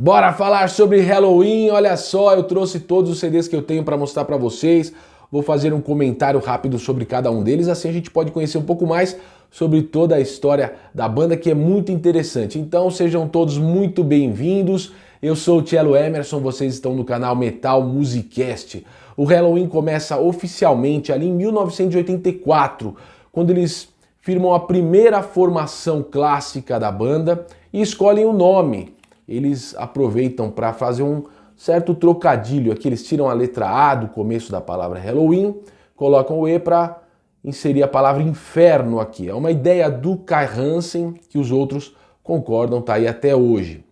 Bora falar sobre Halloween. Olha só, eu trouxe todos os CDs que eu tenho para mostrar para vocês. Vou fazer um comentário rápido sobre cada um deles, assim a gente pode conhecer um pouco mais sobre toda a história da banda, que é muito interessante. Então sejam todos muito bem-vindos. Eu sou o Cello Emerson, vocês estão no canal Metal Musicast. O Halloween começa oficialmente ali em 1984, quando eles firmam a primeira formação clássica da banda e escolhem o nome. Eles aproveitam para fazer um certo trocadilho aqui, eles tiram a letra A do começo da palavra Halloween, colocam o E para inserir a palavra inferno aqui. É uma ideia do Kai Hansen que os outros concordam, tá aí até hoje.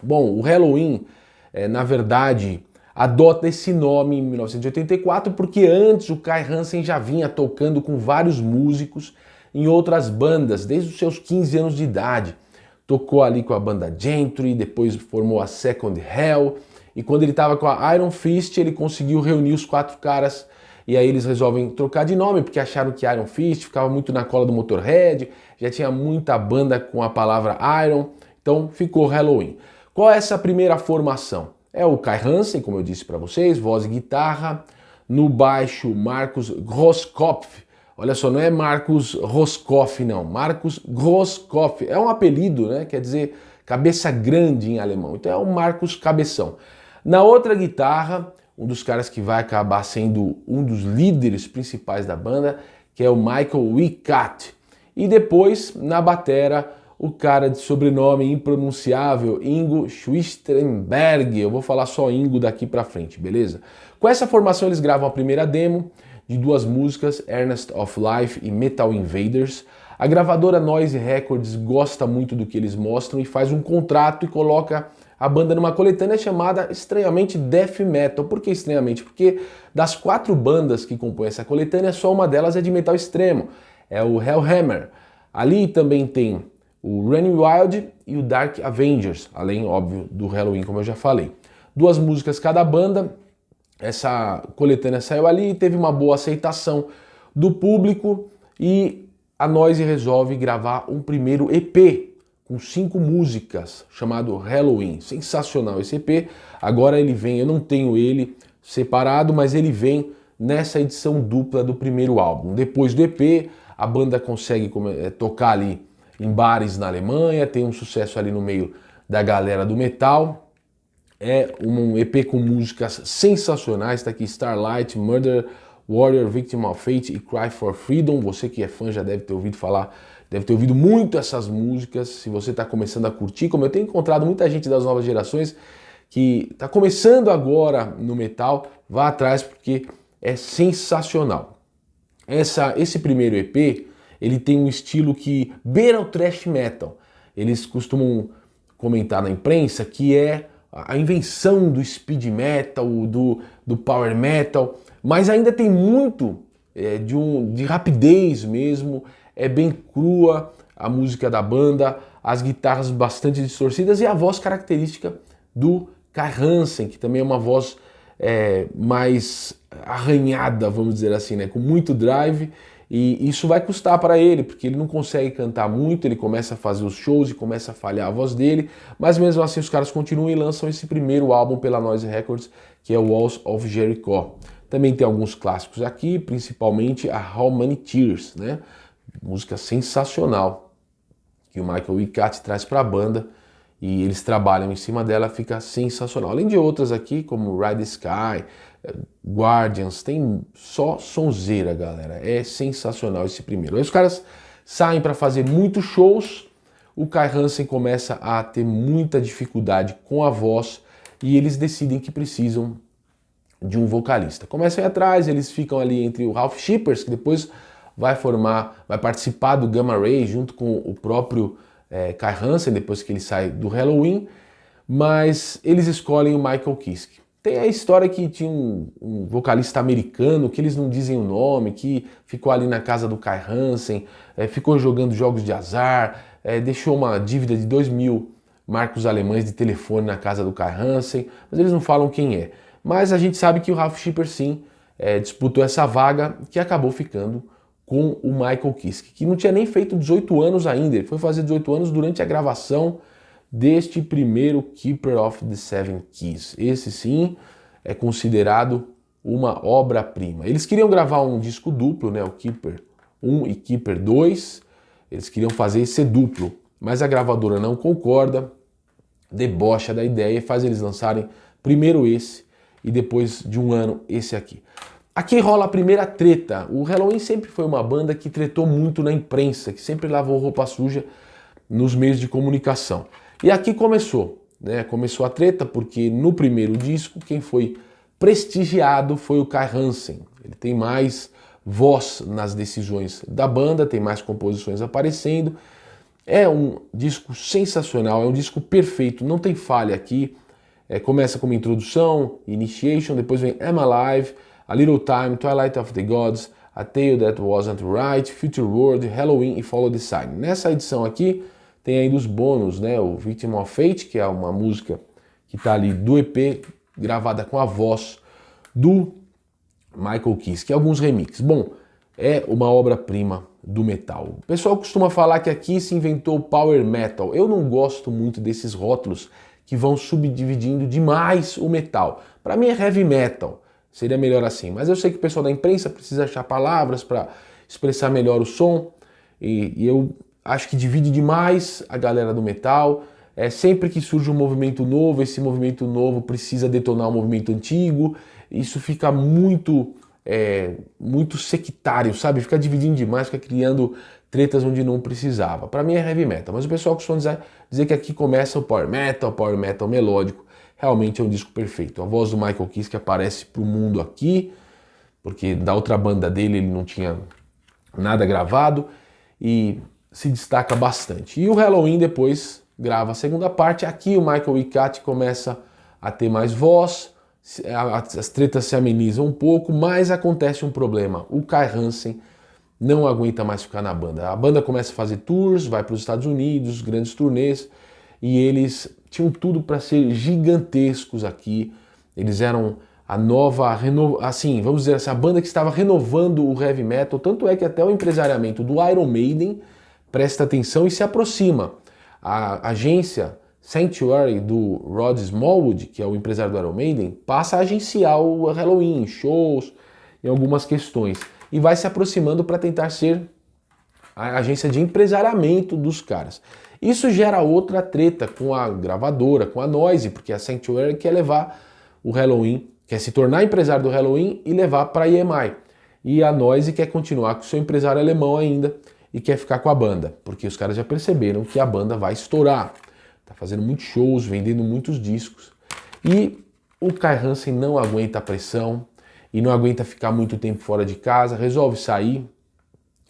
Bom, o Halloween, na verdade, adota esse nome em 1984 porque antes o Kai Hansen já vinha tocando com vários músicos em outras bandas, desde os seus 15 anos de idade. Tocou ali com a banda Gentry, depois formou a Second Hell, e quando ele estava com a Iron Fist, ele conseguiu reunir os quatro caras, e aí eles resolvem trocar de nome, porque acharam que Iron Fist ficava muito na cola do Motorhead, já tinha muita banda com a palavra Iron, então ficou Halloween. Qual é essa primeira formação? É o Kai Hansen, como eu disse para vocês, voz e guitarra, no baixo Markus Grosskopf. Olha só, não é Markus Rosskopf, não. Markus Grosskopf. É um apelido, né? Quer dizer, cabeça grande em alemão. Então é o Markus Cabeção. Na outra guitarra, um dos caras que vai acabar sendo um dos líderes principais da banda, que é o Michael Wicat. E depois, na batera, o cara de sobrenome impronunciável, Ingo Schwistenberg. Eu vou falar só Ingo daqui pra frente, beleza? Com essa formação eles gravam a primeira demo de duas músicas, Earnest of Life e Metal Invaders. A gravadora Noise Records gosta muito do que eles mostram e faz um contrato e coloca a banda numa coletânea chamada, estranhamente, Death Metal. Por que estranhamente? Porque das 4 bandas que compõem essa coletânea, só uma delas é de metal extremo, é o Hellhammer. Ali também tem o Running Wild e o Dark Avengers, além, óbvio, do Halloween, como eu já falei. 2 músicas cada banda. Essa coletânea saiu ali e teve uma boa aceitação do público e a Noise resolve gravar um primeiro EP com 5 músicas chamado Halloween. Sensacional esse EP. Agora ele vem, eu não tenho ele separado, mas ele vem nessa edição dupla do primeiro álbum. Depois do EP, a banda consegue tocar ali em bares na Alemanha, tem um sucesso ali no meio da galera do metal. É um EP com músicas sensacionais, tá aqui Starlight, Murder, Warrior, Victim of Fate e Cry for Freedom. Você que é fã já deve ter ouvido falar, deve ter ouvido muito essas músicas. Se você está começando a curtir, como eu tenho encontrado muita gente das novas gerações que está começando agora no metal, vá atrás porque é sensacional. Esse primeiro EP, ele tem um estilo que beira o thrash metal. Eles costumam comentar na imprensa que é a invenção do speed metal, do power metal, mas ainda tem muito de rapidez mesmo, é bem crua a música da banda, as guitarras bastante distorcidas e a voz característica do Kai Hansen, que também é uma voz mais arranhada, vamos dizer assim, né? Com muito drive. E isso vai custar para ele, porque ele não consegue cantar muito, ele começa a fazer os shows e começa a falhar a voz dele, mas mesmo assim os caras continuam e lançam esse primeiro álbum pela Noise Records, que é o Walls of Jericho. Também tem alguns clássicos aqui, principalmente a How Many Tears, né? Música sensacional, que o Michael Wicat traz para a banda e eles trabalham em cima dela, fica sensacional. Além de outras aqui, como Ride the Sky, Guardians, tem só sonzeira, galera. É sensacional esse primeiro. Aí os caras saem para fazer muitos shows, o Kai Hansen começa a ter muita dificuldade com a voz e eles decidem que precisam de um vocalista. Começam a ir atrás, eles ficam ali entre o Ralph Shippers, que depois vai participar do Gamma Ray junto com o próprio Kai Hansen, depois que ele sai do Halloween, mas eles escolhem o Michael Kiske. Tem a história que tinha um vocalista americano, que eles não dizem o nome, que ficou ali na casa do Kai Hansen, ficou jogando jogos de azar, deixou uma dívida de 2.000 marcos alemães de telefone na casa do Kai Hansen, mas eles não falam quem é. Mas a gente sabe que o Ralph Shipper sim disputou essa vaga, que acabou ficando com o Michael Kiske, que não tinha nem feito 18 anos ainda, ele foi fazer 18 anos durante a gravação deste primeiro Keeper of the Seven Keys. Esse sim é considerado uma obra-prima. Eles queriam gravar um disco duplo, né, o Keeper 1 e Keeper 2, eles queriam fazer esse duplo, mas a gravadora não concorda, debocha da ideia e faz eles lançarem primeiro esse e depois de um ano esse aqui. Aqui rola a primeira treta. O Helloween sempre foi uma banda que tretou muito na imprensa, que sempre lavou roupa suja nos meios de comunicação. E aqui começou, né? Começou a treta porque no primeiro disco quem foi prestigiado foi o Kai Hansen. Ele tem mais voz nas decisões da banda, tem mais composições aparecendo. É um disco sensacional, é um disco perfeito, não tem falha aqui. Começa com uma introdução, Initiation, depois vem Am Alive, A Little Time, Twilight of the Gods, A Tale That Wasn't Right, Future World, Helloween e Follow the Sign. Nessa edição aqui tem ainda os bônus, né? O Victim of Fate, que é uma música que está ali do EP, gravada com a voz do Michael Kiske, alguns remixes. Bom, é uma obra-prima do metal. O pessoal costuma falar que aqui se inventou o Power Metal. Eu não gosto muito desses rótulos que vão subdividindo demais o metal. Para mim é Heavy Metal, seria melhor assim. Mas eu sei que o pessoal da imprensa precisa achar palavras para expressar melhor o som. E eu acho que divide demais a galera do metal. Sempre que surge um movimento novo, esse movimento novo precisa detonar o movimento antigo. Isso fica muito sectário, sabe? Fica dividindo demais, fica criando tretas onde não precisava. Para mim é heavy metal, mas o pessoal costuma dizer que aqui começa o power metal melódico. Realmente é um disco perfeito. A voz do Michael Kiske aparece para o mundo aqui, porque da outra banda dele ele não tinha nada gravado e se destaca bastante. E o Helloween depois grava a segunda parte. Aqui o Michael Icati começa a ter mais voz, as tretas se amenizam um pouco, mas acontece um problema. O Kai Hansen não aguenta mais ficar na banda. A banda começa a fazer tours, vai para os Estados Unidos, grandes turnês, e eles tinham tudo para ser gigantescos aqui. Eles eram a nova, assim, vamos dizer assim, a banda que estava renovando o heavy metal, tanto é que até o empresariamento do Iron Maiden presta atenção e se aproxima. A agência Sanctuary do Rod Smallwood, que é o empresário do Iron Maiden, passa a agenciar o Helloween, shows, em algumas questões, e vai se aproximando para tentar ser a agência de empresariamento dos caras. Isso gera outra treta com a gravadora, com a Noise, porque a Sanctuary quer levar o Helloween, quer se tornar empresário do Helloween e levar para a EMI. E a Noise quer continuar com o seu empresário alemão ainda e quer ficar com a banda, porque os caras já perceberam que a banda vai estourar. Tá fazendo muitos shows, vendendo muitos discos. E o Kai Hansen não aguenta a pressão e não aguenta ficar muito tempo fora de casa, resolve sair.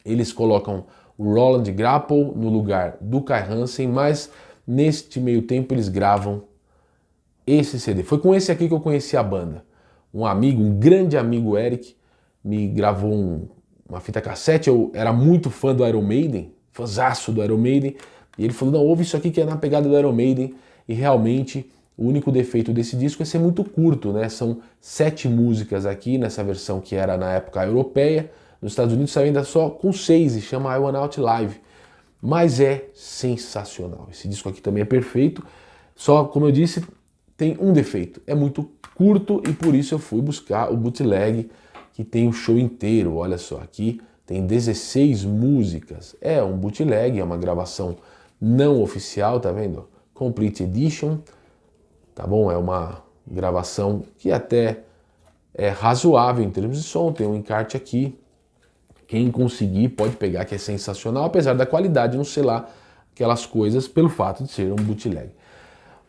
Eles colocam o Roland Grapple no lugar do Kai Hansen, mas neste meio tempo eles gravam esse CD. Foi com esse aqui que eu conheci a banda. Um amigo, um grande amigo, Eric, me gravou uma fita cassete. Eu era muito fã do Iron Maiden, fãzaço do Iron Maiden, e ele falou, não, ouve isso aqui que é na pegada do Iron Maiden, e realmente o único defeito desse disco é ser muito curto, né? São 7 músicas aqui, nessa versão que era na época europeia. Nos Estados Unidos saiu ainda só com 6 e chama I Wanna Out Live. Mas é sensacional. Esse disco aqui também é perfeito, só, como eu disse, tem um defeito. É muito curto e por isso eu fui buscar o bootleg, que tem o show inteiro. Olha só, aqui tem 16 músicas. É um bootleg, é uma gravação não oficial, tá vendo? Complete Edition, tá bom? É uma gravação que até é razoável em termos de som, tem um encarte aqui. Quem conseguir pode pegar, que é sensacional, apesar da qualidade não ser lá aquelas coisas pelo fato de ser um bootleg.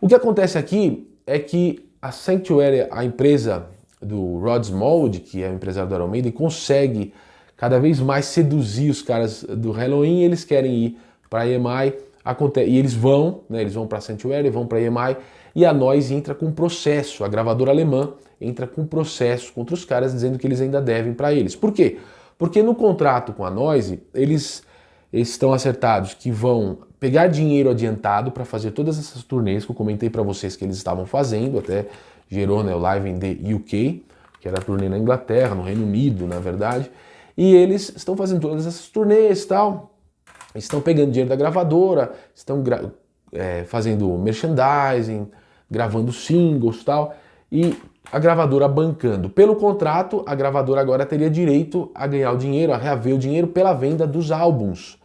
O que acontece aqui é que a Sanctuary, a empresa do Rod Smallwood, que é o empresário do Iron Maiden, consegue cada vez mais seduzir os caras do Helloween, eles querem ir para a EMI, e eles vão, né, eles vão para a Sanctuary, vão para a EMI, e a Noise entra com um processo, a gravadora alemã entra com um processo contra os caras, dizendo que eles ainda devem para eles. Por quê? Porque no contrato com a Noise, eles estão acertados que vão pegar dinheiro adiantado para fazer todas essas turnês que eu comentei para vocês que eles estavam fazendo, até gerou, né, o Live in the UK, que era a turnê na Inglaterra, no Reino Unido, na verdade, e eles estão fazendo todas essas turnês e tal, estão pegando dinheiro da gravadora, estão fazendo merchandising, gravando singles e tal, e a gravadora bancando. Pelo contrato, a gravadora agora teria direito a ganhar o dinheiro, a reaver o dinheiro pela venda dos álbuns,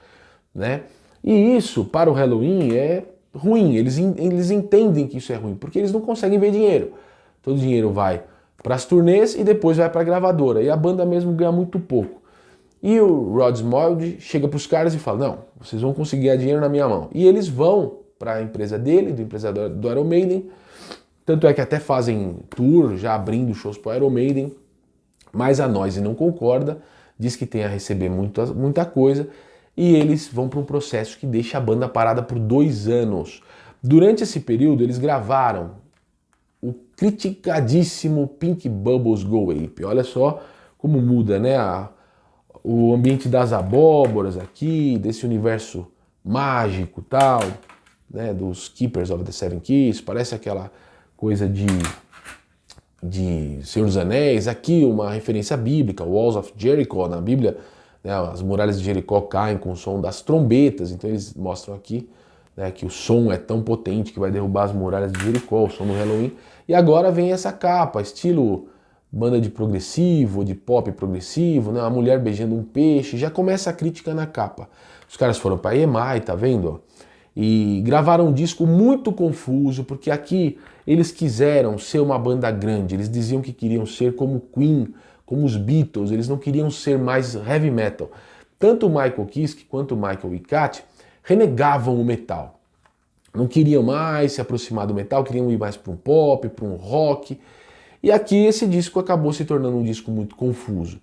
né? E isso, para o Helloween, é ruim. Eles entendem que isso é ruim, porque eles não conseguem ver dinheiro. Todo o dinheiro vai para as turnês e depois vai para a gravadora. E a banda mesmo ganha muito pouco. E o Rod Smallwood chega para os caras e fala, não, vocês vão conseguir ganhar dinheiro na minha mão. E eles vão para a empresa dele, do empresário do Iron Maiden. Tanto é que até fazem tour, já abrindo shows para o Iron Maiden. Mas a Noise não concorda, diz que tem a receber muita coisa. E eles vão para um processo que deixa a banda parada por 2 anos. Durante esse período, eles gravaram o criticadíssimo Pink Bubbles Go Ape. Olha só como muda, né? O ambiente das abóboras aqui, desse universo mágico tal, né? Dos Keepers of the Seven Keys. Parece aquela coisa de Senhor dos Anéis. Aqui uma referência bíblica, Walls of Jericho na Bíblia. Né, as muralhas de Jericó caem com o som das trombetas, então eles mostram aqui, né, que o som é tão potente que vai derrubar as muralhas de Jericó, o som do Halloween. E agora vem essa capa, estilo banda de progressivo, de pop progressivo, né, uma mulher beijando um peixe, já começa a crítica na capa. Os caras foram para EMI, tá vendo? E gravaram um disco muito confuso, porque aqui eles quiseram ser uma banda grande, eles diziam que queriam ser como Queen, como os Beatles, eles não queriam ser mais heavy metal. Tanto o Michael Kiske quanto o Michael Icatt renegavam o metal. Não queriam mais se aproximar do metal, queriam ir mais para um pop, para um rock. E aqui esse disco acabou se tornando um disco muito confuso.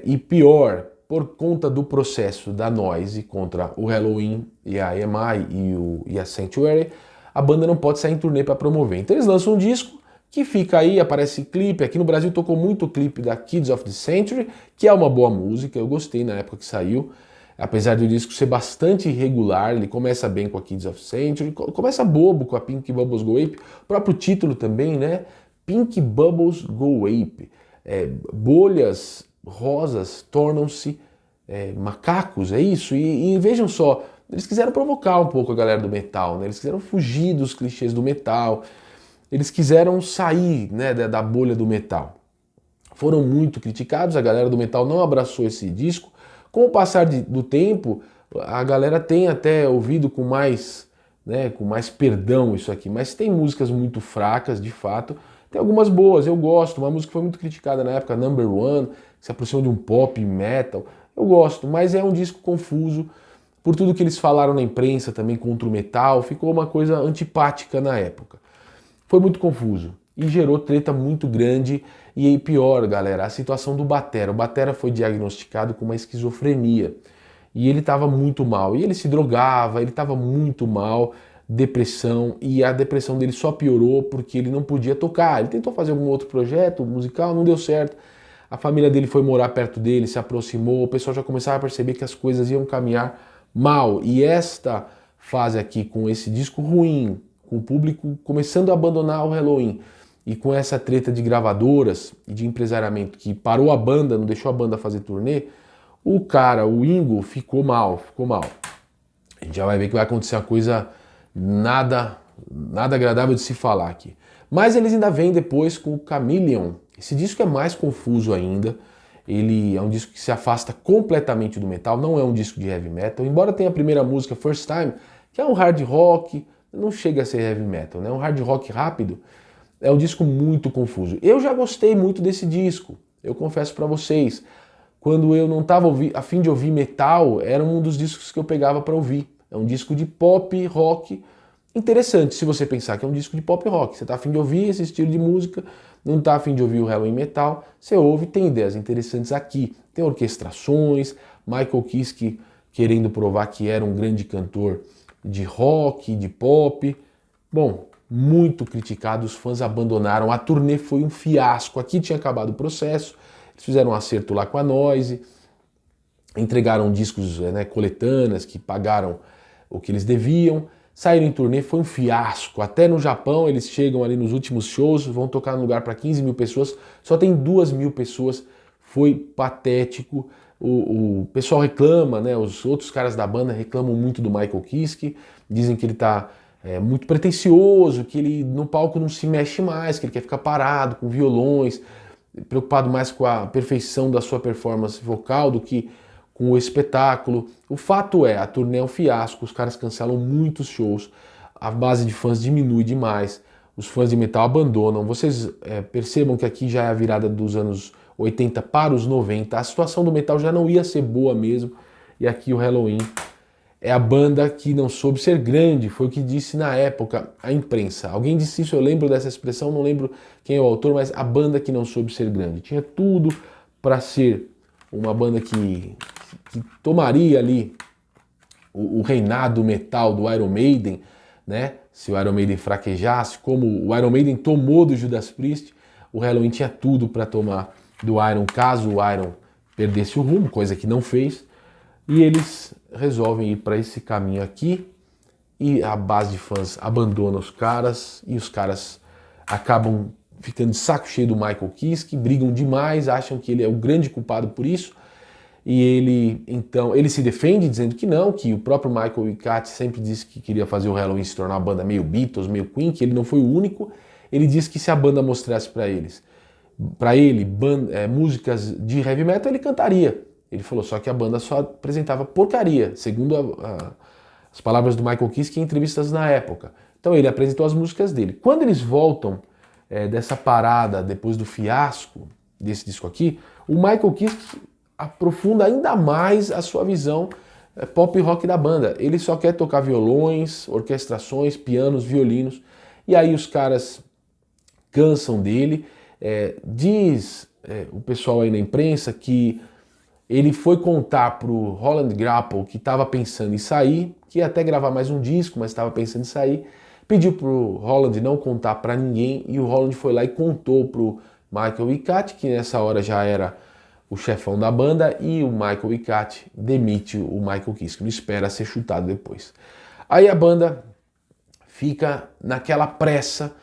E pior, por conta do processo da Noise contra o Helloween e a EMI e a Sanctuary, a banda não pode sair em turnê para promover. Então eles lançam um disco que fica aí, aparece clipe. Aqui no Brasil tocou muito o clipe da Kids of the Century, que é uma boa música, eu gostei na época que saiu, apesar do disco ser bastante irregular. Ele começa bem com a Kids of the Century, começa bobo com a Pink Bubbles Go Ape, o próprio título também, né? Pink Bubbles Go Ape. Bolhas rosas tornam-se macacos, é isso? E vejam só, eles quiseram provocar um pouco a galera do metal, né? Eles quiseram fugir dos clichês do metal. Eles quiseram sair, né, da bolha do metal. Foram muito criticados, a galera do metal não abraçou esse disco. Com o passar do tempo, a galera tem até ouvido com mais perdão isso aqui, mas tem músicas muito fracas, de fato. Tem algumas boas, eu gosto. Uma música que foi muito criticada na época, Number One, que se aproxima de um pop metal. Eu gosto, mas é um disco confuso. Por tudo que eles falaram na imprensa também contra o metal, ficou uma coisa antipática na época. Foi muito confuso e gerou treta muito grande. E aí pior, galera, a situação do batera. O batera foi diagnosticado com uma esquizofrenia e ele estava muito mal. E ele se drogava, ele estava muito mal, depressão, e a depressão dele só piorou porque ele não podia tocar. Ele tentou fazer algum outro projeto musical, não deu certo. A família dele foi morar perto dele, se aproximou, o pessoal já começava a perceber que as coisas iam caminhar mal. E esta fase aqui, com esse disco ruim, com o público começando a abandonar o Helloween e com essa treta de gravadoras e de empresariamento que parou a banda, não deixou a banda fazer turnê, o Ingo ficou mal. A gente já vai ver que vai acontecer uma coisa nada agradável de se falar aqui. Mas eles ainda vêm depois com o Chameleon. Esse disco é mais confuso ainda. Ele é um disco que se afasta completamente do metal, não é um disco de heavy metal, embora tenha a primeira música, First Time, que é um hard rock. Não chega a ser heavy metal, né? Um hard rock rápido. É um disco muito confuso. Eu já gostei muito desse disco, eu confesso pra vocês. Quando eu não estava a fim de ouvir metal, era um dos discos que eu pegava para ouvir. É um disco de pop rock interessante, se você pensar que é um disco de pop rock. Você está a fim de ouvir esse estilo de música, não está a fim de ouvir o Halloween metal, você ouve, tem ideias interessantes aqui. Tem orquestrações, Michael Kiske querendo provar que era um grande cantor de rock, de pop. Bom, muito criticado, os fãs abandonaram, a turnê foi um fiasco. Aqui tinha acabado o processo, eles fizeram um acerto lá com a Noise, entregaram discos, coletâneas que pagaram o que eles deviam, saíram em turnê, foi um fiasco. Até no Japão eles chegam ali nos últimos shows, vão tocar no lugar para 15 mil pessoas, só tem 2 mil pessoas, foi patético. O pessoal reclama, os outros caras da banda reclamam muito do Michael Kiske, dizem que ele tá muito pretensioso, que ele no palco não se mexe mais, que ele quer ficar parado com violões, preocupado mais com a perfeição da sua performance vocal do que com o espetáculo. O fato é, a turnê é um fiasco, os caras cancelam muitos shows, a base de fãs diminui demais, os fãs de metal abandonam. Vocês percebam que aqui já é a virada dos anos 80 para os 90, a situação do metal já não ia ser boa mesmo, e aqui o Helloween é a banda que não soube ser grande, foi o que disse na época a imprensa. Alguém disse isso, eu lembro dessa expressão, não lembro quem é o autor, mas a banda que não soube ser grande. Tinha tudo para ser uma banda que tomaria ali o reinado metal do Iron Maiden, né? Se o Iron Maiden fraquejasse, como o Iron Maiden tomou do Judas Priest, o Helloween tinha tudo para tomar do Iron, caso o Iron perdesse o rumo, coisa que não fez, e eles resolvem ir para esse caminho aqui, e a base de fãs abandona os caras, e os caras acabam ficando de saco cheio do Michael Kiske, brigam demais, acham que ele é o grande culpado por isso, e ele se defende dizendo que não, que o próprio Michael Icati sempre disse que queria fazer o Helloween se tornar uma banda meio Beatles, meio Queen, que ele não foi o único. Ele disse que se a banda mostrasse para ele músicas de heavy metal, ele cantaria. Ele falou só que a banda só apresentava porcaria, segundo as palavras do Michael Kiske em entrevistas na época. Então ele apresentou as músicas dele. Quando eles voltam dessa parada, depois do fiasco desse disco aqui, o Michael Kiske aprofunda ainda mais a sua visão pop rock da banda. Ele só quer tocar violões, orquestrações, pianos, violinos, e aí os caras cansam dele. Diz o pessoal aí na imprensa que ele foi contar pro Holland Grapple que estava pensando em sair, que ia até gravar mais um disco, mas estava pensando em sair, pediu pro Holland não contar para ninguém, e o Holland foi lá e contou pro Michael Icati, que nessa hora já era o chefão da banda, e o Michael Icati demite o Michael Kiske, não espera ser chutado depois. Aí a banda fica naquela pressa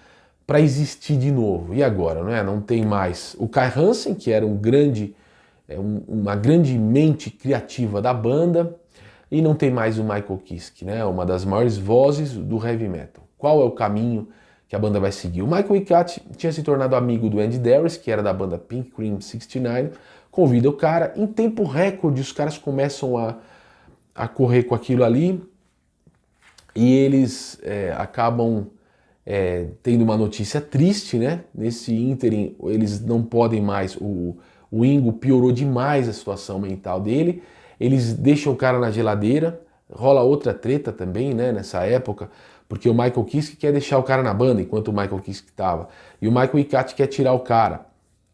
para existir de novo. E agora, não é? Não tem mais o Kai Hansen, que era uma grande mente criativa da banda, e não tem mais o Michael Kiske, né? Uma das maiores vozes do heavy metal. Qual é o caminho que a banda vai seguir? O Michael Icati tinha se tornado amigo do Andy Darius, que era da banda Pink Cream 69, convida o cara, em tempo recorde os caras começam a correr com aquilo ali, e eles acabam tendo uma notícia triste, né? Nesse ínterim eles não podem mais, o Ingo piorou demais a situação mental dele, eles deixam o cara na geladeira, rola outra treta também, né, nessa época, porque o Michael Kiske quer deixar o cara na banda enquanto o Michael Kiske estava, e o Michael Icati quer tirar o cara.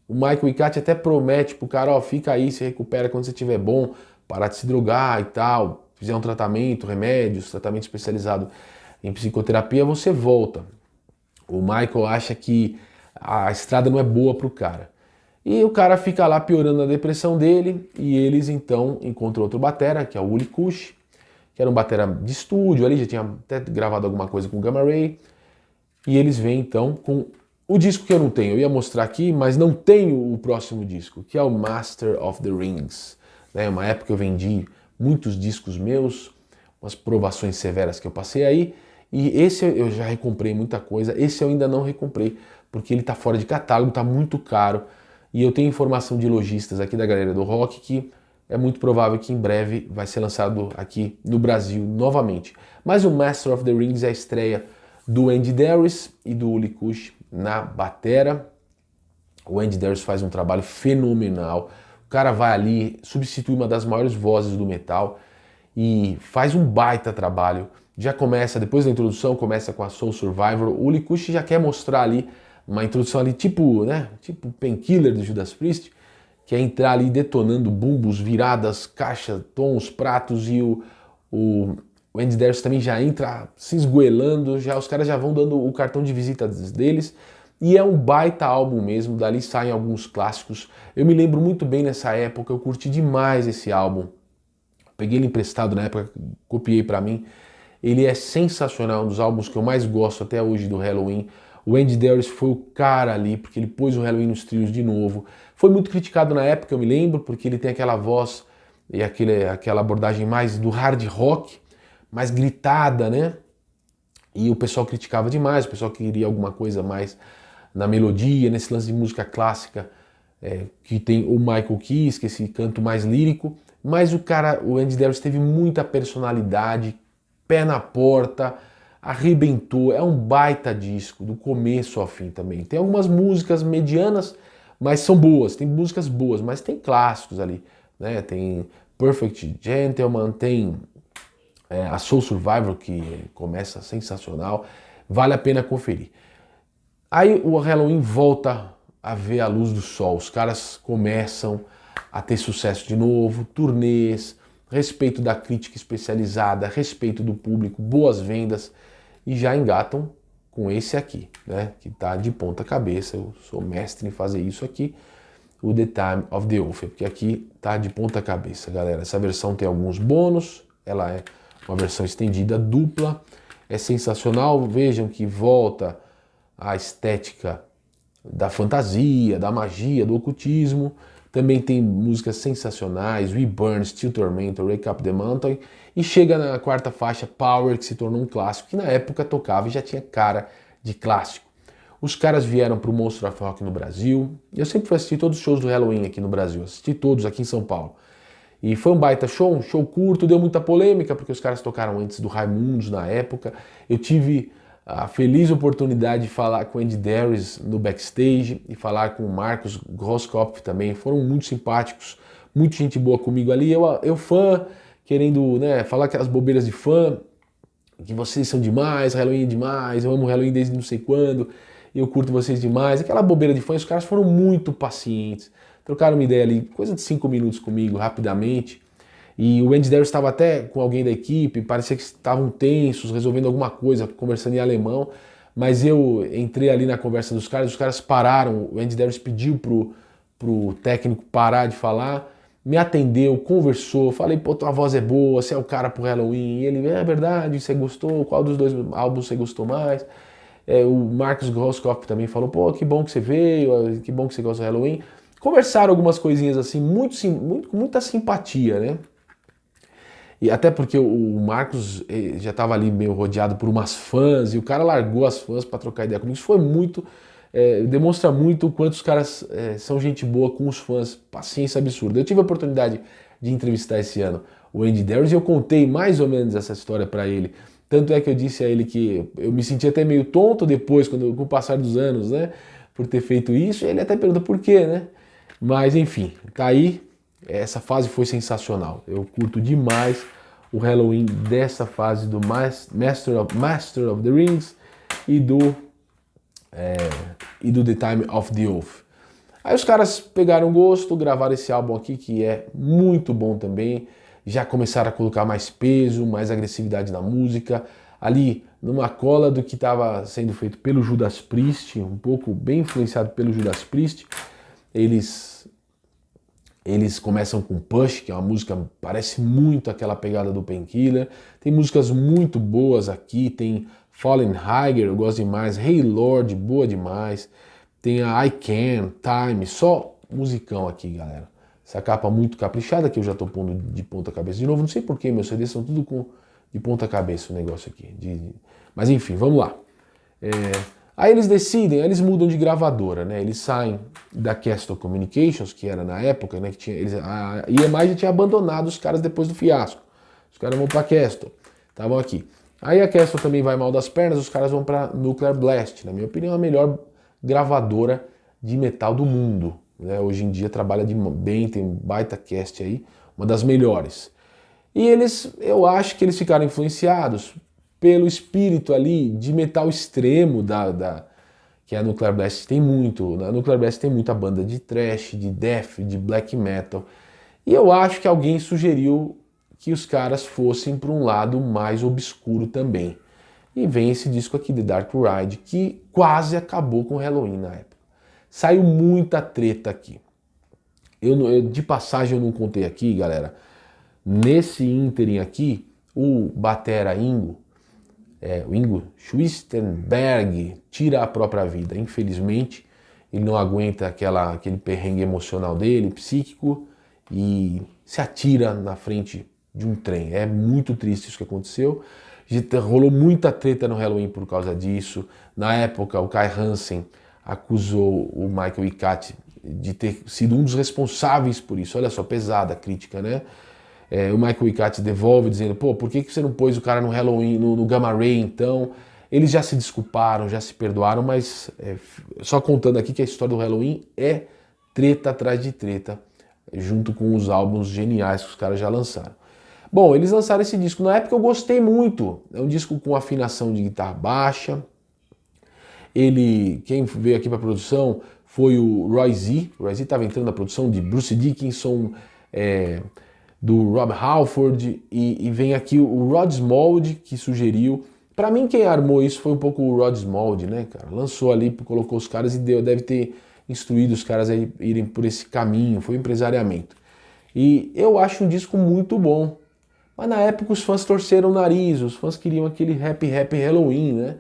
O Michael Icati até promete pro cara, ó, fica aí, se recupera quando você estiver bom, parar de se drogar e tal, fizer um tratamento, remédios, tratamento especializado em psicoterapia, você volta. O Michael acha que a estrada não é boa pro cara. E o cara fica lá piorando a depressão dele, e eles então encontram outro batera, que é o Uli Kush, que era um batera de estúdio ali, já tinha até gravado alguma coisa com o Gamma Ray, e eles vêm então com o disco que eu não tenho, eu ia mostrar aqui, mas não tenho o próximo disco, que é o Master of the Rings. Uma época eu vendi muitos discos meus, umas provações severas que eu passei aí, e esse eu já recomprei muita coisa, esse eu ainda não recomprei, porque ele está fora de catálogo, está muito caro, e eu tenho informação de lojistas aqui da galera do rock que é muito provável que em breve vai ser lançado aqui no Brasil novamente. Mas o Master of the Rings é a estreia do Andy Darius e do Uli Kush na batera. O Andy Darius faz um trabalho fenomenal. O cara vai ali, substitui uma das maiores vozes do metal e faz um baita trabalho. Já começa, depois da introdução, começa com a Soul Survivor. O Uli Kush já quer mostrar ali uma introdução ali tipo Painkiller do Judas Priest, que é entrar ali detonando bumbos, viradas, caixa, tons, pratos, e o Andy Darius também já entra se esgoelando, os caras já vão dando o cartão de visita deles, e é um baita álbum mesmo, dali saem alguns clássicos. Eu me lembro muito bem nessa época, eu curti demais esse álbum, peguei ele emprestado na época, copiei pra mim, ele é sensacional, um dos álbuns que eu mais gosto até hoje do Helloween. O Andy Darius foi o cara ali, porque ele pôs o Helloween nos trilhos de novo. Foi muito criticado na época, eu me lembro, porque ele tem aquela voz e aquela abordagem mais do hard rock, mais gritada, né? E o pessoal criticava demais, o pessoal queria alguma coisa mais na melodia, nesse lance de música clássica, que tem o Michael Keys, que é esse canto mais lírico, mas o Andy Darius teve muita personalidade, pé na porta, arrebentou, é um baita disco, do começo ao fim também. Tem algumas músicas medianas, mas são boas, tem músicas boas, mas tem clássicos ali, né? Tem Perfect Gentleman, tem a Soul Survivor, que começa sensacional, vale a pena conferir. Aí o Helloween volta a ver a luz do sol, os caras começam a ter sucesso de novo, turnês, respeito da crítica especializada, respeito do público, boas vendas, e já engatam com esse aqui, né, que tá de ponta cabeça. Eu sou mestre em fazer isso aqui, o The Time of the Oath, porque aqui tá de ponta cabeça, galera. Essa versão tem alguns bônus, ela é uma versão estendida dupla, é sensacional. Vejam que volta a estética da fantasia, da magia, do ocultismo. Também tem músicas sensacionais, We Burn, Still Tormentor, Wake Up the Mountain, e chega na quarta faixa, Power, que se tornou um clássico, que na época tocava e já tinha cara de clássico. Os caras vieram para o Monster of Rock no Brasil, e eu sempre fui assistir todos os shows do Helloween aqui no Brasil, assisti todos aqui em São Paulo. E foi um baita show, um show curto, deu muita polêmica, porque os caras tocaram antes do Raimundos na época. Eu tive a feliz oportunidade de falar com o Andy Darius no backstage e falar com o Marcus Grosskopf também. Foram muito simpáticos, muita gente boa comigo ali. Eu fã, querendo, né, falar aquelas bobeiras de fã, que vocês são demais, Helloween é demais, eu amo Helloween desde não sei quando, eu curto vocês demais. Aquela bobeira de fã, os caras foram muito pacientes. Trocaram uma ideia ali, coisa de 5 minutos comigo, rapidamente. E o Andy Darius estava até com alguém da equipe, parecia que estavam tensos, resolvendo alguma coisa, conversando em alemão. Mas eu entrei ali na conversa dos caras, os caras pararam, o Andy Darius pediu pro técnico parar de falar, me atendeu, conversou, falei, pô, tua voz é boa, você é o cara pro Helloween. E ele, é verdade, você gostou, qual dos dois álbuns você gostou mais? O Marcus Grosskopf também falou, pô, que bom que você veio, que bom que você gosta do Helloween. Conversaram algumas coisinhas assim, com muita simpatia, né? E até porque o Marcos já estava ali meio rodeado por umas fãs, e o cara largou as fãs para trocar ideia comigo. Isso foi muito, demonstra muito o quanto os caras são gente boa com os fãs, paciência absurda. Eu tive a oportunidade de entrevistar esse ano o Andy Darius e eu contei mais ou menos essa história para ele. Tanto é que eu disse a ele que eu me senti até meio tonto depois, com o passar dos anos, né? Por ter feito isso, e ele até pergunta por quê, né? Mas enfim, tá aí, essa fase foi sensacional. Eu curto demais o Helloween dessa fase do Master of the Rings e do The Time of the Oath. Aí os caras pegaram gosto, gravaram esse álbum aqui, que é muito bom também. Já começaram a colocar mais peso, mais agressividade na música. Ali, numa cola do que estava sendo feito pelo Judas Priest, um pouco bem influenciado pelo Judas Priest. Eles começam com Push, que é uma música, parece muito aquela pegada do Painkiller. Tem músicas muito boas aqui, tem Fallen Higher, eu gosto demais, Hey Lord, boa demais. Tem a I Can, Time, só musicão aqui, galera. Essa capa muito caprichada, que eu já tô pondo de ponta cabeça. De novo, não sei porquê, meus CDs são tudo de ponta cabeça o negócio aqui. Mas enfim, vamos lá. Aí eles decidem, eles mudam de gravadora, né? Eles saem da Castle Communications, que era na época, né? A EMI já tinha abandonado os caras depois do fiasco. Os caras vão pra Castle, estavam aqui. Aí a Castle também vai mal das pernas, os caras vão pra Nuclear Blast. Na minha opinião, a melhor gravadora de metal do mundo, né? Hoje em dia trabalha bem, tem um baita cast aí, uma das melhores. E eu acho que eles ficaram influenciados pelo espírito ali de metal extremo que a Nuclear Blast tem muito. A Nuclear Blast tem muita banda de thrash, de death, de black metal. E eu acho que alguém sugeriu que os caras fossem para um lado mais obscuro também. E vem esse disco aqui, The Dark Ride, que quase acabou com o Helloween na época. Saiu muita treta aqui. De passagem eu não contei aqui, galera. Nesse ínterim aqui, o batera Ingo, o Ingo Schwistenberg, tira a própria vida. Infelizmente, ele não aguenta aquele perrengue emocional dele, psíquico, e se atira na frente de um trem. É muito triste isso que aconteceu. Rolou muita treta no Halloween por causa disso. Na época, o Kai Hansen acusou o Michael Icati de ter sido um dos responsáveis por isso. Olha só, pesada a crítica, né? O Michael Icati devolve dizendo, pô, por que você não pôs o cara no Halloween, no Gamma Ray, então? Eles já se desculparam, já se perdoaram, mas só contando aqui que a história do Halloween é treta atrás de treta, junto com os álbuns geniais que os caras já lançaram. Bom, eles lançaram esse disco. Na época eu gostei muito. É um disco com afinação de guitarra baixa. Quem veio aqui para a produção foi o Roy Z. O Roy Z estava entrando na produção de Bruce Dickinson, do Rob Halford, e vem aqui o Rod Smallwood, que sugeriu. Para mim, quem armou isso foi um pouco o Rod Smallwood, né, cara? Lançou ali, colocou os caras e deve ter instruído os caras a irem por esse caminho. Foi um empresariamento. E eu acho um disco muito bom. Mas na época os fãs torceram o nariz, os fãs queriam aquele Happy Halloween, né?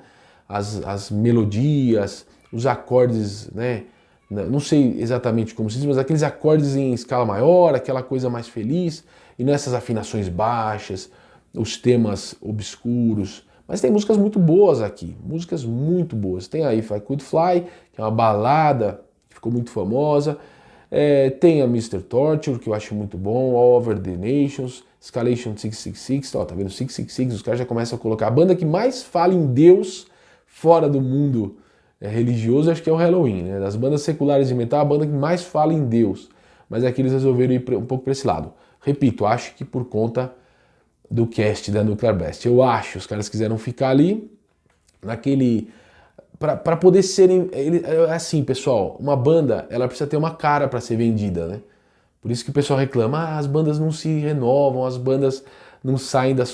As melodias, os acordes, né? Não sei exatamente como se diz, mas aqueles acordes em escala maior, aquela coisa mais feliz, e nessas afinações baixas, os temas obscuros. Mas tem músicas muito boas aqui, músicas muito boas. Tem a If I Could Fly, que é uma balada que ficou muito famosa. Tem a Mr. Torture, que eu acho muito bom, All Over the Nations, Escalation 666, ó, tá vendo? 666, os caras já começam a colocar a banda que mais fala em Deus fora do mundo religioso, acho que é o Halloween, né? Das bandas seculares de metal, a banda que mais fala em Deus. Mas aqui eles resolveram ir um pouco para esse lado. Repito, acho que por conta do cast da Nuclear Blast. Eu acho, os caras quiseram ficar ali naquele... Para poder serem... Assim, pessoal, uma banda, ela precisa ter uma cara para ser vendida, né? Por isso que o pessoal reclama, as bandas não se renovam, as bandas não saem dos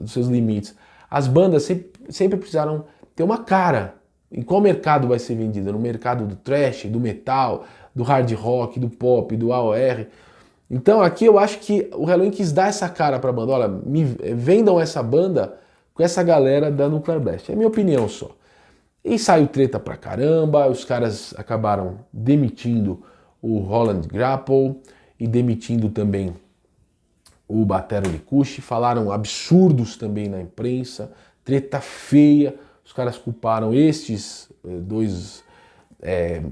seus limites. As bandas sempre precisaram ter uma cara. Em qual mercado vai ser vendida? No mercado do thrash, do metal, do hard rock, do pop, do AOR. Então aqui eu acho que o Halloween quis dar essa cara para a banda. Olha, vendam essa banda com essa galera da Nuclear Blast. É a minha opinião só. E saiu treta pra caramba, os caras acabaram demitindo o Roland Grapple e demitindo também o batera Likushi, falaram absurdos também na imprensa, treta feia, os caras culparam estes dois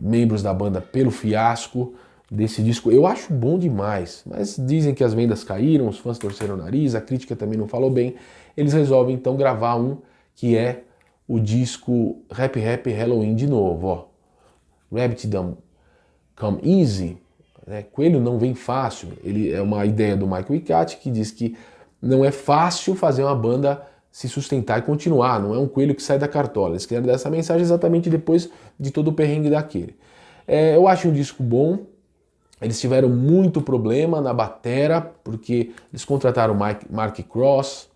membros da banda pelo fiasco desse disco. Eu acho bom demais, mas dizem que as vendas caíram, os fãs torceram o nariz, a crítica também não falou bem. Eles resolvem então gravar um que é o disco Happy Halloween de novo, ó. Rabbit Don't Come Easy, né? Coelho não vem fácil. Ele é uma ideia do Michael Icati que diz que não é fácil fazer uma banda se sustentar e continuar, não é um coelho que sai da cartola. Eles querem dar essa mensagem exatamente depois de todo o perrengue daquele. Eu acho um disco bom. Eles tiveram muito problema na batera, porque eles contrataram o Mark Cross,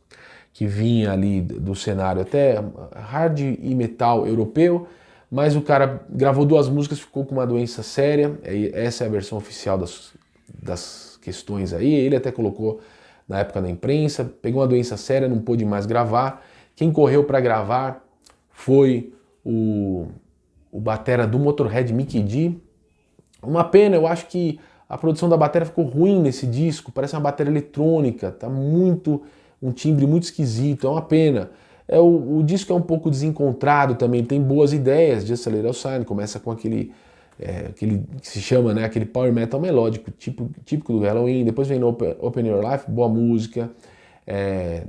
que vinha ali do cenário até hard e metal europeu, mas o cara gravou 2 músicas, ficou com uma doença séria, essa é a versão oficial das questões aí, ele até colocou na época na imprensa, pegou uma doença séria, não pôde mais gravar. Quem correu para gravar foi o batera do Motorhead, Mikkey D. Uma pena, eu acho que a produção da bateria ficou ruim nesse disco, parece uma bateria eletrônica, tá um timbre muito esquisito, é uma pena. O disco é um pouco desencontrado também, tem boas ideias, Just a Little Sign, começa com aquele que se chama, né, aquele power metal melódico, típico do Halloween, depois vem Open Your Life, boa música,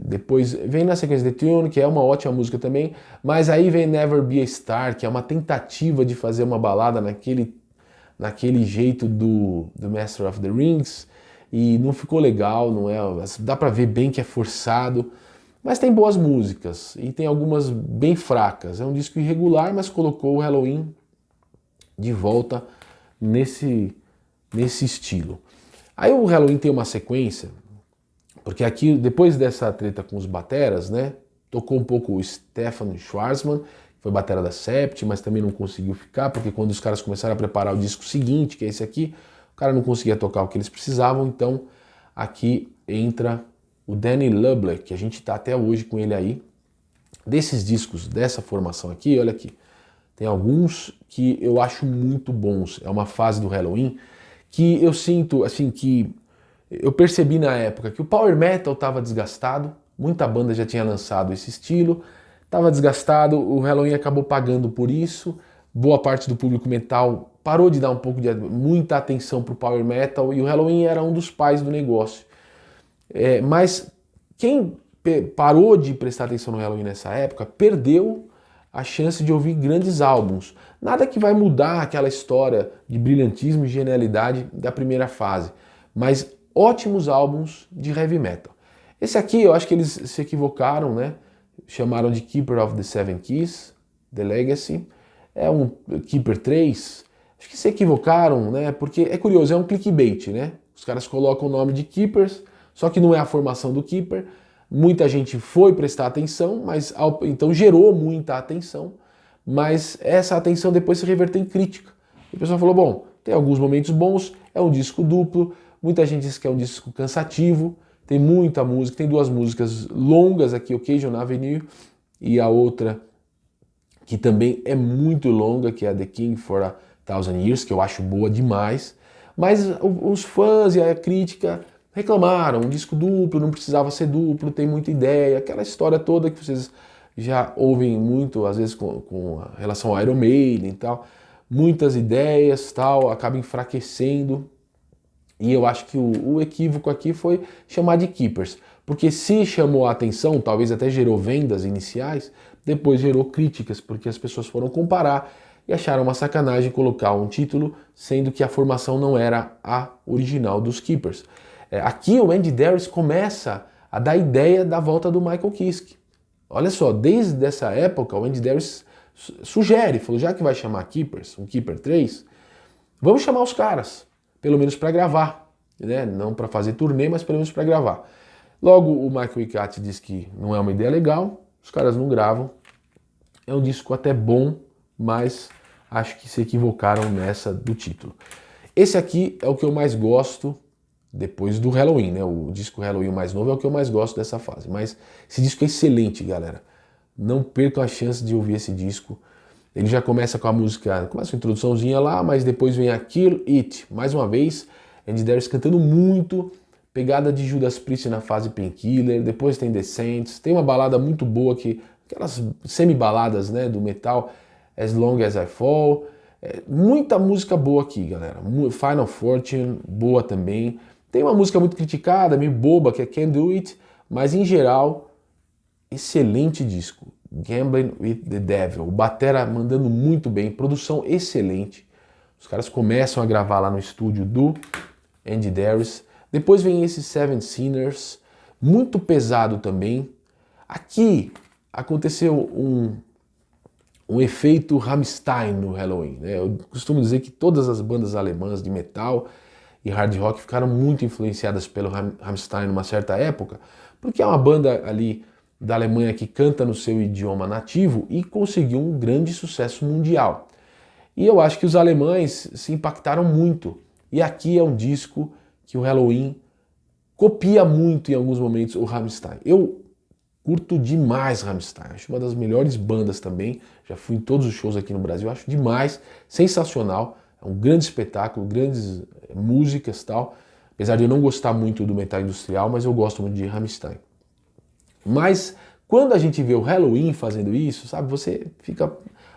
depois vem na sequência The Tune, que é uma ótima música também, mas aí vem Never Be a Star, que é uma tentativa de fazer uma balada naquele jeito do Master of the Rings, e não ficou legal, não é? Dá pra ver bem que é forçado, mas tem boas músicas, e tem algumas bem fracas. É um disco irregular, mas colocou o Halloween de volta nesse estilo. Aí o Halloween tem uma sequência, porque aqui, depois dessa treta com os bateras, né, tocou um pouco o Stefan Schwarzman, que foi batera da Sept, mas também não conseguiu ficar, porque quando os caras começaram a preparar o disco seguinte, que é esse aqui, o cara não conseguia tocar o que eles precisavam, então aqui entra o Danny Lubler, que a gente tá até hoje com ele aí. Desses discos, dessa formação aqui, olha aqui, tem alguns que eu acho muito bons. É uma fase do Halloween que eu sinto, assim, que eu percebi na época que o Power Metal estava desgastado, muita banda já tinha lançado esse estilo, estava desgastado, o Helloween acabou pagando por isso, boa parte do público metal parou de dar um pouco de muita atenção para o Power Metal e o Helloween era um dos pais do negócio. Mas quem parou de prestar atenção no Helloween nessa época perdeu a chance de ouvir grandes álbuns. Nada que vai mudar aquela história de brilhantismo e genialidade da primeira fase, mas ótimos álbuns de heavy metal. Esse aqui eu acho que eles se equivocaram, né? Chamaram de Keeper of the Seven Keys, The Legacy. É um Keeper 3. Acho que se equivocaram, né? Porque é curioso, é um clickbait, né? Os caras colocam o nome de Keepers, só que não é a formação do Keeper. Muita gente foi prestar atenção, mas então gerou muita atenção, mas essa atenção depois se reverteu em crítica. E o pessoal falou, bom, tem alguns momentos bons, é um disco duplo, muita gente diz que é um disco cansativo, tem muita música, tem duas músicas longas aqui, Occasion Avenue, e a outra que também é muito longa, que é The King for a Thousand Years, que eu acho boa demais, mas os fãs e a crítica reclamaram, um disco duplo, não precisava ser duplo, tem muita ideia, aquela história toda que vocês já ouvem muito, às vezes com relação ao Iron Maiden e tal, muitas ideias tal, acaba enfraquecendo, e eu acho que o equívoco aqui foi chamar de Keepers, porque se chamou a atenção, talvez até gerou vendas iniciais, depois gerou críticas, porque as pessoas foram comparar e acharam uma sacanagem colocar um título, sendo que a formação não era a original dos Keepers. Aqui o Andy Darius começa a dar ideia da volta do Michael Kiske. Olha só, desde essa época o Andy Darius sugere, falou, já que vai chamar Keepers, um Keeper 3, vamos chamar os caras, pelo menos para gravar, né? Não para fazer turnê, mas pelo menos para gravar. Logo o Michael Icati diz que não é uma ideia legal, os caras não gravam, é um disco até bom, mas acho que se equivocaram nessa do título. Esse aqui é o que eu mais gosto, depois do Helloween, né? O disco Helloween mais novo é o que eu mais gosto dessa fase. Mas esse disco é excelente, galera. Não percam a chance de ouvir esse disco. Ele já começa com a música, começa a introduçãozinha lá, mas depois vem a Kill It. Mais uma vez, Andy Darius cantando muito, pegada de Judas Priest na fase Painkiller. Depois tem The Saints, tem uma balada muito boa, aquelas semi-baladas, né, do metal, As Long As I Fall. Muita música boa aqui, galera. Final Fortune, boa também. Tem uma música muito criticada, meio boba, que é Can't Do It, mas em geral, excelente disco. Gambling with the Devil. O batera mandando muito bem, produção excelente. Os caras começam a gravar lá no estúdio do Andy Darius. Depois vem esse Seven Sinners, muito pesado também. Aqui aconteceu um efeito Rammstein no Helloween, né? Eu costumo dizer que todas as bandas alemãs de metal e hard rock ficaram muito influenciadas pelo Rammstein numa certa época, porque é uma banda ali da Alemanha que canta no seu idioma nativo e conseguiu um grande sucesso mundial. E eu acho que os alemães se impactaram muito. E aqui é um disco que o Helloween copia muito em alguns momentos o Rammstein. Eu curto demais Rammstein, acho uma das melhores bandas também, já fui em todos os shows aqui no Brasil, acho demais, sensacional, é um grande espetáculo, grandes músicas e tal, apesar de eu não gostar muito do metal industrial, mas eu gosto muito de Rammstein. Mas quando a gente vê o Helloween fazendo isso, sabe, você fica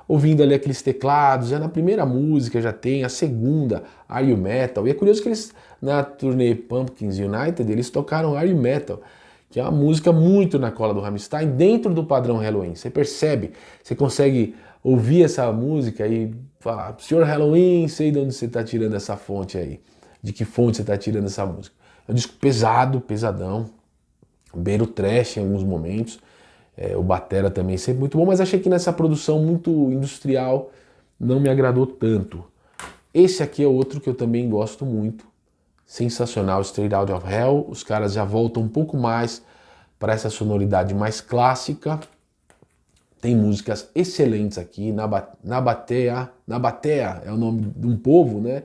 ouvindo ali aqueles teclados, já na primeira música já tem, a segunda, Are You Metal, e é curioso que eles, na turnê Pumpkins United, eles tocaram Are You Metal, que é uma música muito na cola do Rammstein, dentro do padrão Helloween. Você percebe, você consegue ouvir essa música e falar, senhor Helloween, sei de onde você está tirando essa fonte aí, de que fonte você está tirando essa música. É um disco pesado, pesadão, beira o trash em alguns momentos, o batera também sempre muito bom, mas achei que nessa produção muito industrial não me agradou tanto. Esse aqui é outro que eu também gosto muito, sensacional, Straight Out of Hell. Os caras já voltam um pouco mais para essa sonoridade mais clássica. Tem músicas excelentes aqui, Nabatea é o nome de um povo, né,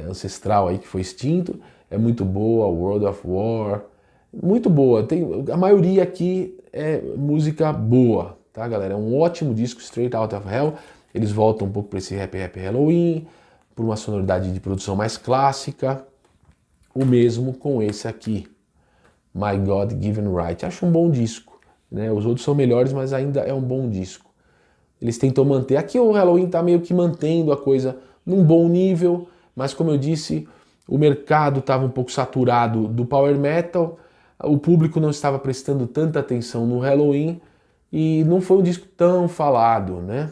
ancestral aí que foi extinto, é muito boa, World of War, muito boa. A maioria aqui é música boa, tá, galera? É um ótimo disco, Straight Out of Hell. Eles voltam um pouco para esse Happy Happy Halloween, por uma sonoridade de produção mais clássica. o mesmo com esse aqui, My God Given Right. Acho um bom disco, né? Os outros são melhores, mas ainda é um bom disco. Eles tentam manter. Aqui o Helloween está meio que mantendo a coisa num bom nível, mas como eu disse, o mercado estava um pouco saturado do Power Metal, o público não estava prestando tanta atenção no Helloween e não foi um disco tão falado, né?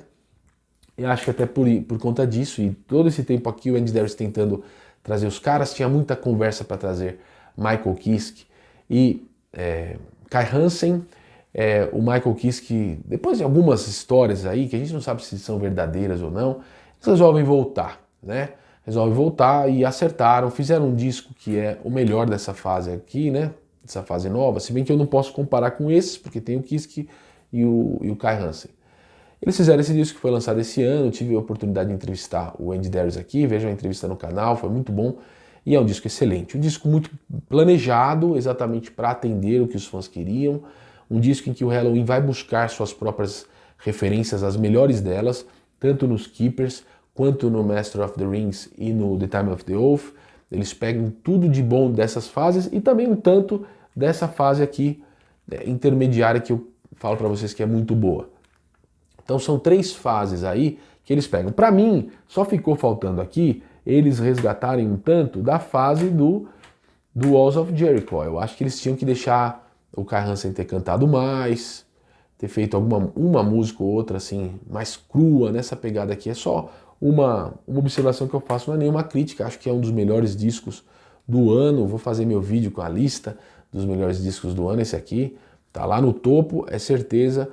Eu acho que até por conta disso, e todo esse tempo aqui o Andy Darius tentando trazer os caras, tinha muita conversa para trazer Michael Kiske e Kai Hansen. O Michael Kiske, depois de algumas histórias aí, que a gente não sabe se são verdadeiras ou não, eles resolvem voltar, né? Resolvem voltar e acertaram, fizeram um disco que é o melhor dessa fase aqui, né? Dessa fase nova, se bem que eu não posso comparar com esses, porque tem o Kiske e o Kai Hansen. Eles fizeram esse disco que foi lançado esse ano, tive a oportunidade de entrevistar o Andy Darius aqui, vejam a entrevista no canal, foi muito bom e é um disco excelente. Um disco muito planejado, exatamente para atender o que os fãs queriam, um disco em que o Helloween vai buscar suas próprias referências, as melhores delas, tanto nos Keepers, quanto no Master of the Rings e no The Time of the Oath. Eles pegam tudo de bom dessas fases e também um tanto dessa fase aqui intermediária que eu falo para vocês que é muito boa. Então são 3 fases aí que eles pegam. Para mim, só ficou faltando aqui eles resgatarem um tanto da fase do Walls of Jericho. Eu acho que eles tinham que deixar o Kai Hansen ter cantado mais, ter feito uma música ou outra assim, mais crua nessa pegada aqui. É só uma observação que eu faço, não é nenhuma crítica. Acho que é um dos melhores discos do ano. Vou fazer meu vídeo com a lista dos melhores discos do ano. Esse aqui tá lá no topo, é certeza.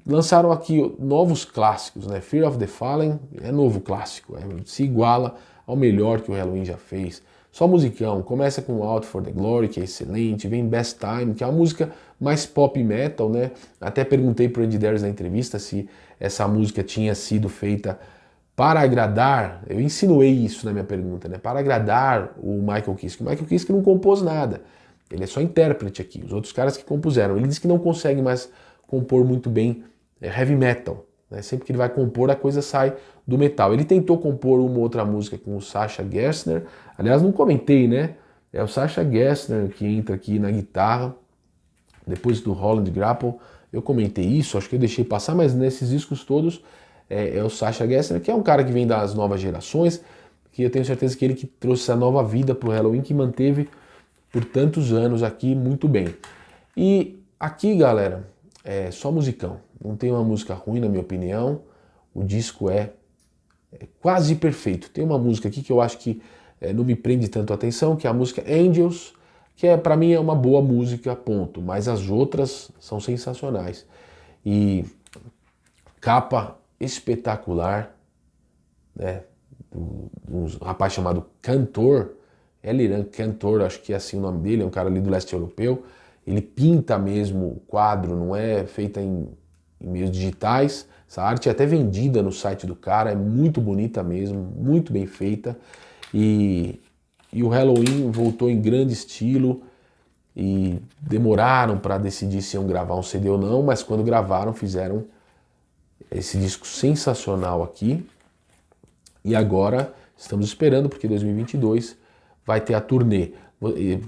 Lançaram aqui novos clássicos, né? Fear of the Fallen é novo clássico, se iguala ao melhor que o Helloween já fez. Só musicão, começa com Out for the Glory, que é excelente, vem Best Time, que é uma música mais pop metal, né? Até perguntei pro Andy Darius na entrevista se essa música tinha sido feita para agradar, eu insinuei isso na minha pergunta, né? Para agradar o Michael Kiske. O Michael Kiske não compôs nada, ele é só intérprete aqui, os outros caras que compuseram. Ele disse que não consegue mais compor muito bem heavy metal, né? Sempre que ele vai compor a coisa sai do metal. Ele tentou compor uma outra música com o Sasha Gerstner, aliás não comentei, né? É o Sasha Gerstner que entra aqui na guitarra, depois do Holland Grapple, eu comentei isso, acho que eu deixei passar, mas nesses discos todos é o Sasha Gerstner, que é um cara que vem das novas gerações, que eu tenho certeza que ele que trouxe essa nova vida para o Helloween, que manteve por tantos anos aqui muito bem. E aqui, galera, é só musicão, não tem uma música ruim na minha opinião, o disco é quase perfeito. Tem uma música aqui que eu acho que não me prende tanto a atenção, que é a música Angels, que para mim é uma boa música, ponto, mas as outras são sensacionais. E capa espetacular, né, um rapaz chamado Cantor, Eliran Cantor, acho que é assim o nome dele, é um cara ali do leste europeu. Ele pinta mesmo o quadro, não é feita em meios digitais. Essa arte é até vendida no site do cara, é muito bonita mesmo, muito bem feita. E o Helloween voltou em grande estilo e demoraram para decidir se iam gravar um CD ou não, mas quando gravaram fizeram esse disco sensacional aqui. E agora estamos esperando, porque 2022 vai ter a turnê.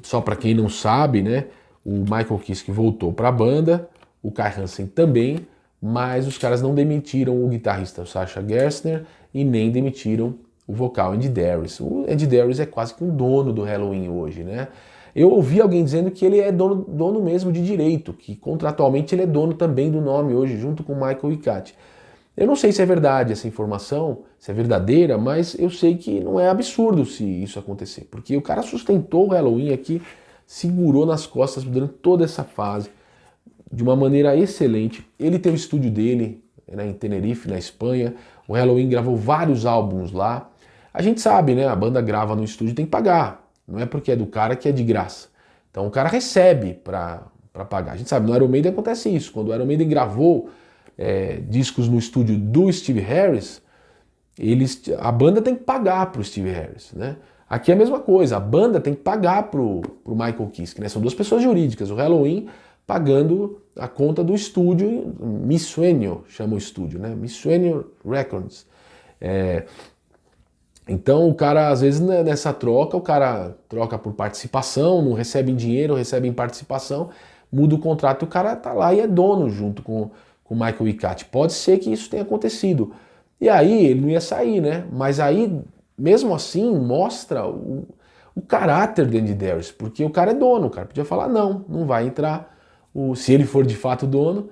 Só para quem não sabe, né? O Michael Kiske voltou para a banda, o Kai Hansen também, mas os caras não demitiram o guitarrista Sasha Gerstner e nem demitiram o vocal Andy Darius. O Andy Darius é quase que um dono do Helloween hoje, né? Eu ouvi alguém dizendo que ele é dono mesmo de direito, que contratualmente ele é dono também do nome hoje, junto com Michael e Kat. Eu não sei se é verdade essa informação, se é verdadeira, mas eu sei que não é absurdo se isso acontecer, porque o cara sustentou o Helloween aqui, segurou nas costas durante toda essa fase, de uma maneira excelente. Ele tem o estúdio dele, né, em Tenerife, na Espanha. O Helloween gravou vários álbuns lá. A gente sabe, né? A banda grava no estúdio, tem que pagar. Não é porque é do cara que é de graça. Então o cara recebe para pagar. A gente sabe, no Iron Maiden acontece isso. Quando o Iron Maiden gravou discos no estúdio do Steve Harris, a banda tem que pagar para o Steve Harris, né? Aqui é a mesma coisa, a banda tem que pagar pro Michael Kiske, né? São duas pessoas jurídicas, o Helloween pagando a conta do estúdio, Mi Sueño chama o estúdio, né? Mi Sueño Records. Então o cara, às vezes, nessa troca, o cara troca por participação, não recebe em dinheiro, recebe em participação, muda o contrato e o cara tá lá e é dono junto com o Michael Icati. Pode ser que isso tenha acontecido. E aí ele não ia sair, né? Mas aí, mesmo assim, mostra o caráter do Andy Darius, porque o cara é dono, o cara podia falar não, não vai entrar. Se ele for de fato dono,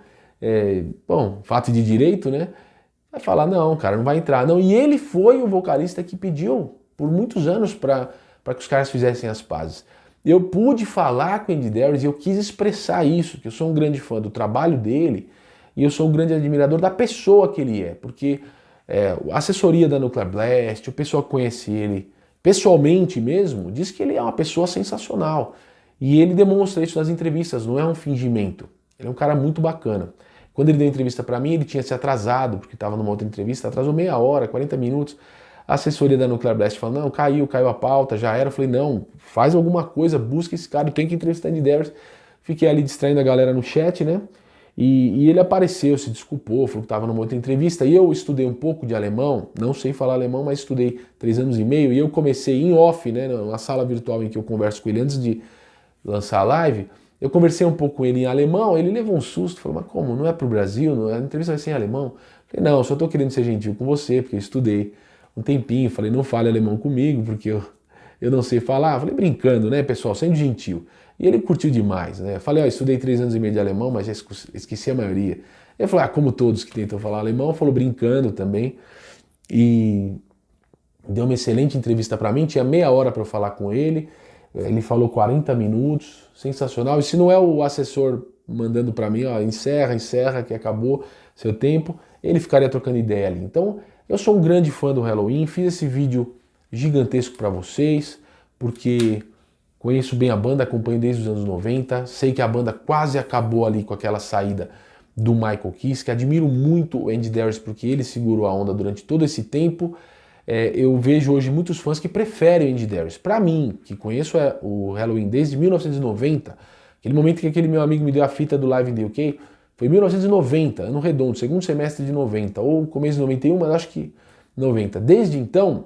bom, fato de direito, né? Vai falar, não, cara, não vai entrar. Não, e ele foi o vocalista que pediu por muitos anos para que os caras fizessem as pazes. Eu pude falar com o Andy Darius e eu quis expressar isso, que eu sou um grande fã do trabalho dele e eu sou um grande admirador da pessoa que ele é, porque a assessoria da Nuclear Blast, o pessoal que conhece ele pessoalmente mesmo, diz que ele é uma pessoa sensacional. E ele demonstra isso nas entrevistas, não é um fingimento. Ele é um cara muito bacana. Quando ele deu entrevista para mim, ele tinha se atrasado, porque estava numa outra entrevista, atrasou meia hora, 40 minutos. A assessoria da Nuclear Blast falou, não, caiu a pauta, já era. Eu falei, não, faz alguma coisa, busca esse cara, tem que entrevistar Andy Darius. Fiquei ali distraindo a galera no chat, né? E ele apareceu, se desculpou, falou que estava numa outra entrevista. E eu estudei um pouco de alemão, não sei falar alemão, mas estudei 3 anos e meio. E eu comecei em off, né, na sala virtual em que eu converso com ele antes de lançar a live. Eu conversei um pouco com ele em alemão, ele levou um susto, falou, mas como, não é pro Brasil, não é? A entrevista vai ser em alemão? Eu falei, não, eu só tô querendo ser gentil com você, porque eu estudei um tempinho, falei, não fale alemão comigo, porque eu não sei falar. Eu falei, brincando, né, pessoal, sendo gentil. E ele curtiu demais, né? Eu falei, ó, estudei 3 anos e meio de alemão, mas já esqueci a maioria. Ele falou, como todos que tentam falar alemão, falou brincando também. E deu uma excelente entrevista para mim, tinha meia hora para eu falar com ele. Ele falou 40 minutos, sensacional. E se não é o assessor mandando para mim, ó, encerra, que acabou seu tempo, ele ficaria trocando ideia ali. Então, eu sou um grande fã do Helloween, fiz esse vídeo gigantesco para vocês, porque conheço bem a banda, acompanho desde os anos 90, sei que a banda quase acabou ali com aquela saída do Michael Kiske, admiro muito o Andy Darius porque ele segurou a onda durante todo esse tempo. Eu vejo hoje muitos fãs que preferem o Andy Darius. Para mim, que conheço o Helloween desde 1990, aquele momento que aquele meu amigo me deu a fita do Live in the UK, foi 1990, ano redondo, segundo semestre de 90, ou começo de 91, mas acho que 90. Desde então,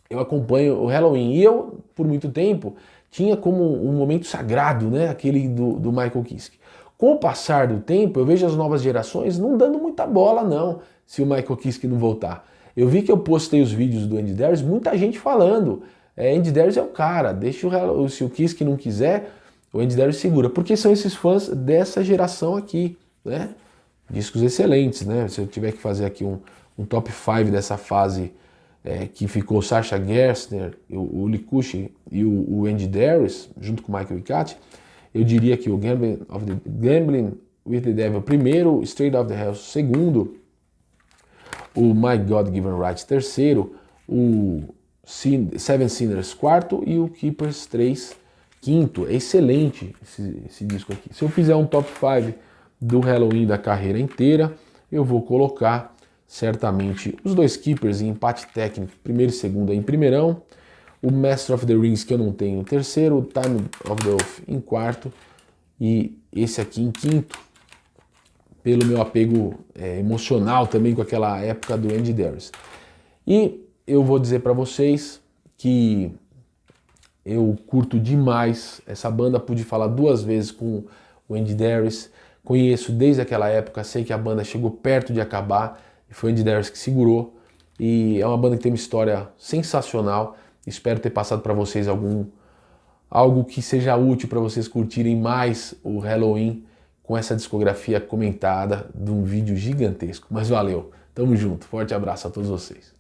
eu acompanho o Helloween e eu, por muito tempo, tinha como um momento sagrado, né, aquele do Michael Kiske. Com o passar do tempo, eu vejo as novas gerações não dando muita bola, não, se o Michael Kiske não voltar. Eu vi que eu postei os vídeos do Andy Darius, muita gente falando, Andy Darius é o cara, deixa se o Kiske não quiser, o Andy Darius segura, porque são esses fãs dessa geração aqui, né? Discos excelentes, né? Se eu tiver que fazer aqui um top 5 dessa fase que ficou o Sasha Gerstner, o Likushi e o Andy Darius, junto com o Michael Icati, eu diria que o Gambling with the Devil primeiro, Straight Off the Hell segundo, o My God Given Right terceiro, o Seven Sinners quarto e o Keepers 3 quinto. É excelente esse disco aqui. Se eu fizer um top 5 do Helloween da carreira inteira, eu vou colocar certamente os 2 Keepers em empate técnico, primeiro e segundo em primeirão, o Master of the Rings que eu não tenho em terceiro, o Time of the Oath em quarto e esse aqui em quinto, pelo meu apego emocional também com aquela época do Andy Darius. E eu vou dizer para vocês que eu curto demais essa banda, pude falar 2 vezes com o Andy Darius, conheço desde aquela época, sei que a banda chegou perto de acabar, e foi o Andy Darius que segurou, e é uma banda que tem uma história sensacional, espero ter passado para vocês algo que seja útil para vocês curtirem mais o Helloween, com essa discografia comentada de um vídeo gigantesco. Mas valeu, tamo junto, forte abraço a todos vocês.